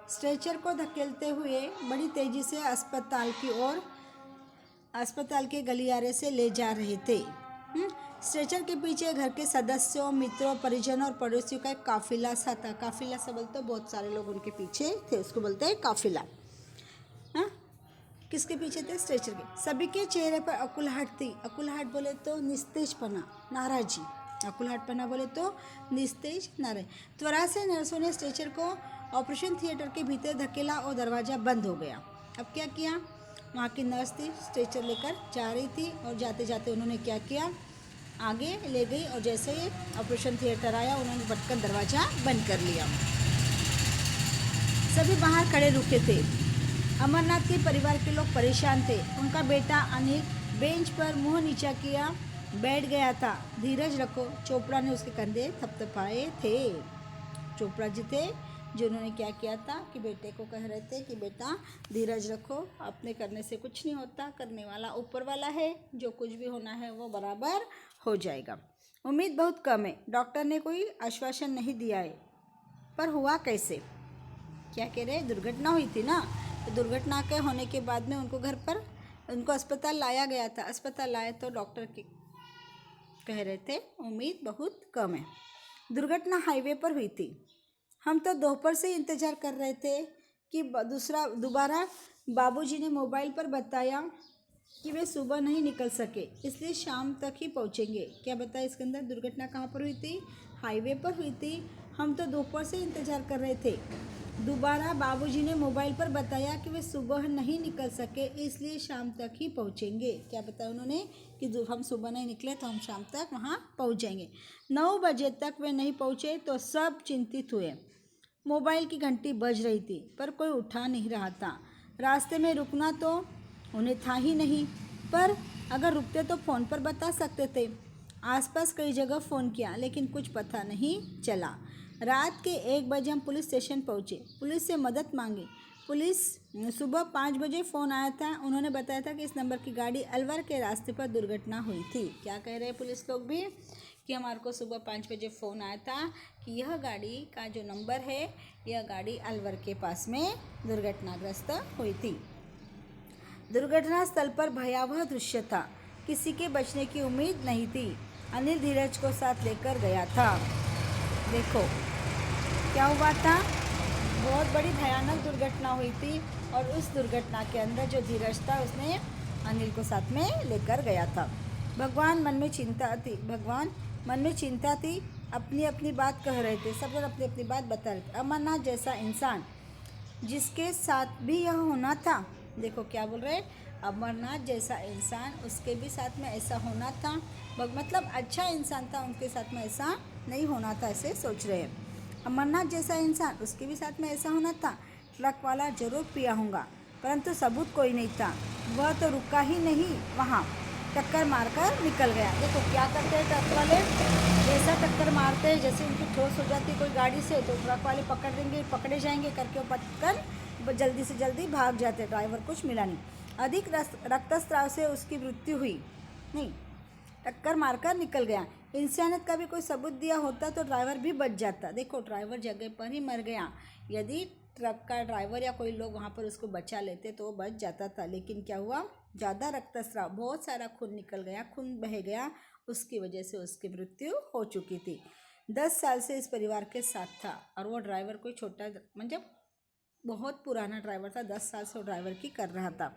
Stretcher को धकेलते हुए बड़ी तेजी से अस्पताल के गलियारे से ले जा रहे थे। स्ट्रेचर के पीछे घर के सदस्यों, मित्रों, परिजनों और पड़ोसियों का एक काफिला सा था। काफिला से बोलते बहुत सारे लोग उनके पीछे थे, उसको बोलते हैं काफिला। हाँ, किसके पीछे थे? स्ट्रेचर के। सभी के चेहरे पर अकुलहट थी। अकुलहट बोले तो निस्तेजपना, नाराजी। अकुलहटपना बोले तो निस्तेज, नाराज। त्वरा से नर्सों ने स्ट्रेचर को ऑपरेशन थिएटर के भीतर धकेला और दरवाज़ा बंद हो गया। अब क्या किया? वहाँ की नर्स थी, स्ट्रेचर लेकर जा रही थी और जाते जाते उन्होंने क्या किया? आगे ले गई और जैसे ही ऑपरेशन थिएटर आया उन्होंने बटकन दरवाज़ा बंद कर लिया। सभी बाहर खड़े रुके थे। अमरनाथ के परिवार के लोग परेशान थे। उनका बेटा अनिल बेंच पर मुंह नीचा किया बैठ गया था। धीरज रखो, चोपड़ा ने उसके कंधे थपथपाए थे। चोपड़ा जी थे जिन्होंने क्या किया था कि बेटे को कह रहे थे कि बेटा धीरज रखो, अपने करने से कुछ नहीं होता, करने वाला ऊपर वाला है, जो कुछ भी होना है वो बराबर हो जाएगा। उम्मीद बहुत कम है। डॉक्टर ने कोई आश्वासन नहीं दिया है, पर हुआ कैसे? क्या कह रहे? दुर्घटना हुई थी ना, तो दुर्घटना के होने के बाद में उनको अस्पताल लाया गया था। अस्पताल लाए तो डॉक्टर कह रहे थे उम्मीद बहुत कम है। दुर्घटना हाईवे पर हुई थी। हम तो दोपहर से इंतज़ार कर रहे थे कि दोबारा बाबूजी ने मोबाइल पर बताया कि वे सुबह नहीं निकल सके, इसलिए शाम तक ही पहुंचेंगे। क्या बताया इसके अंदर? दुर्घटना कहाँ पर हुई थी? हाईवे पर हुई थी। हम तो दोपहर से इंतज़ार कर रहे थे। दोबारा बाबूजी ने मोबाइल पर बताया कि वे सुबह नहीं निकल सके, इसलिए शाम तक ही पहुंचेंगे। क्या बताया उन्होंने कि हम सुबह नहीं निकले तो हम शाम तक वहां पहुंच जाएंगे। 9 बजे तक वे नहीं पहुंचे तो सब चिंतित हुए। मोबाइल की घंटी बज रही थी पर कोई उठा नहीं रहा था। रास्ते में रुकना तो उन्हें था ही नहीं, पर अगर रुकते तो फ़ोन पर बता सकते थे। आसपास कई जगह फ़ोन किया लेकिन कुछ पता नहीं चला। रात के 1 बजे हम पुलिस स्टेशन पहुँचे, पुलिस से मदद मांगी। सुबह 5 बजे फ़ोन आया था। उन्होंने बताया था कि इस नंबर की गाड़ी अलवर के रास्ते पर दुर्घटना हुई थी। क्या कह रहे हैं पुलिस लोग भी कि हमारे को सुबह 5 बजे फ़ोन आया था कि यह गाड़ी का जो नंबर है, यह गाड़ी अलवर के पास में दुर्घटनाग्रस्त हुई थी। दुर्घटना स्थल पर भयावह दृश्य था। किसी के बचने की उम्मीद नहीं थी। अनिल धीरज को साथ लेकर गया था। देखो क्या हुआ था? बहुत बड़ी भयानक दुर्घटना हुई थी और उस दुर्घटना के अंदर जो धीरज था उसने अनिल को साथ में लेकर गया था। भगवान मन में चिंता थी। अपनी अपनी बात कह रहे थे, सब लोग अपनी अपनी बात बता रहे थे। अमरनाथ जैसा इंसान जिसके साथ भी यह होना था, देखो क्या बोल रहे हैं, अमरनाथ जैसा इंसान उसके भी साथ में ऐसा होना था। मतलब अच्छा इंसान था, उनके साथ में ऐसा नहीं होना था, ऐसे सोच रहे हैं। अमरनाथ जैसा इंसान उसके भी साथ में ऐसा होना था। ट्रक वाला जरूर पिया होगा, परंतु सबूत कोई नहीं था। वह तो रुका ही नहीं, वहाँ टक्कर मारकर निकल गया। देखो क्या करते हैं ट्रक वाले, जैसा टक्कर मारते हैं, जैसे उनकी ठोस हो जाती है कोई गाड़ी से तो ट्रक वाले पकड़े जाएंगे करके वो पटकर जल्दी से जल्दी भाग जाते। ड्राइवर कुछ मिला नहीं। अधिक रक्तस्राव से उसकी मृत्यु हुई नहीं, टक्कर मारकर निकल गया। इंसानियत का भी कोई सबूत दिया होता तो ड्राइवर भी बच जाता। देखो ड्राइवर जगह पर ही मर गया। यदि ट्रक का ड्राइवर या कोई लोग वहाँ पर उसको बचा लेते तो वो बच जाता था। लेकिन क्या हुआ? ज़्यादा रक्तस्राव, बहुत सारा खून निकल गया, खून बह गया, उसकी वजह से उसकी मृत्यु हो चुकी थी। 10 साल से इस परिवार के साथ था और वो ड्राइवर कोई छोटा मतलब बहुत पुराना ड्राइवर था। 10 साल से वो ड्राइवर की कर रहा था।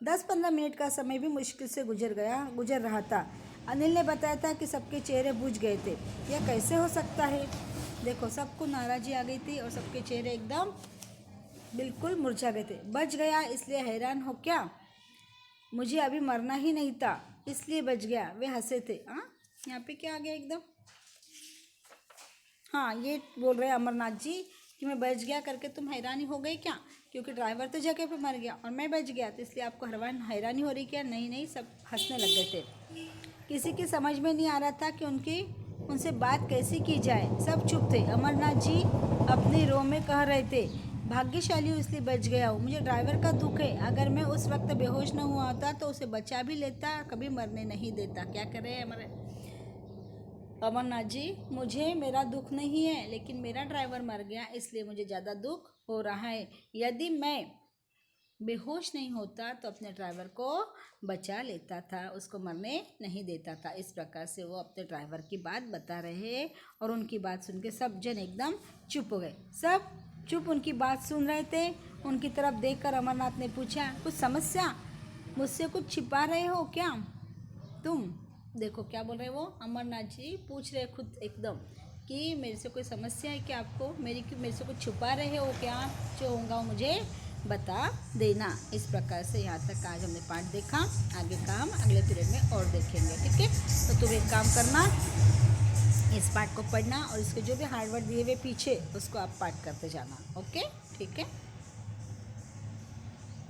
10-15 मिनट का समय भी मुश्किल से गुजर रहा था। अनिल ने बताया था कि सबके चेहरे बुझ गए थे। यह कैसे हो सकता है? देखो सबको नाराज़ी आ गई थी और सबके चेहरे एकदम बिल्कुल मुरझा गए थे। बच गया इसलिए हैरान हो क्या? मुझे अभी मरना ही नहीं था इसलिए बच गया, वे हंसे थे। हाँ यहाँ पे क्या आ गया एकदम? हाँ ये बोल रहे अमरनाथ जी कि मैं बच गया करके तुम हैरानी हो गई क्या? क्योंकि ड्राइवर तो जगह पे मर गया और मैं बच गया तो इसलिए आपको हैरानी हो रही क्या? नहीं, सब हंसने लग गए थे। किसी की समझ में नहीं आ रहा था कि उनसे बात कैसी की जाए। सब चुप थे। अमरनाथ जी अपनी रो में कह रहे थे, भाग्यशाली हूँ इसलिए बच गया हूँ। मुझे ड्राइवर का दुख है, अगर मैं उस वक्त बेहोश न हुआ होता तो उसे बचा भी लेता, कभी मरने नहीं देता। क्या कर रहे हैं हमारे अमरनाथ जी, मुझे मेरा दुख नहीं है, लेकिन मेरा ड्राइवर मर गया इसलिए मुझे ज़्यादा दुख हो रहा है। यदि मैं बेहोश नहीं होता तो अपने ड्राइवर को बचा लेता था, उसको मरने नहीं देता था। इस प्रकार से वो अपने ड्राइवर की बात बता रहे और उनकी बात सुन के सब जन एकदम चुप हो गए। सब चुप उनकी बात सुन रहे थे। उनकी तरफ देखकर अमरनाथ ने पूछा, कुछ समस्या? मुझसे कुछ छिपा रहे हो क्या तुम? देखो क्या बोल रहे वो अमरनाथ जी, पूछ रहे खुद एकदम कि मेरे से कोई समस्या है क्या आपको, मेरे से कुछ छुपा रहे हो क्या? जो होगा वो मुझे बता देना। इस प्रकार से यहाँ तक आज हमने पाठ देखा। आगे का हम अगले पीरियड में और देखेंगे, ठीक है? तो तुम एक काम करना, इस पाठ को पढ़ना और इसके जो भी हार्ड वर्ड दिए हुए पीछे उसको आप पाठ करते जाना। ओके, ठीक है।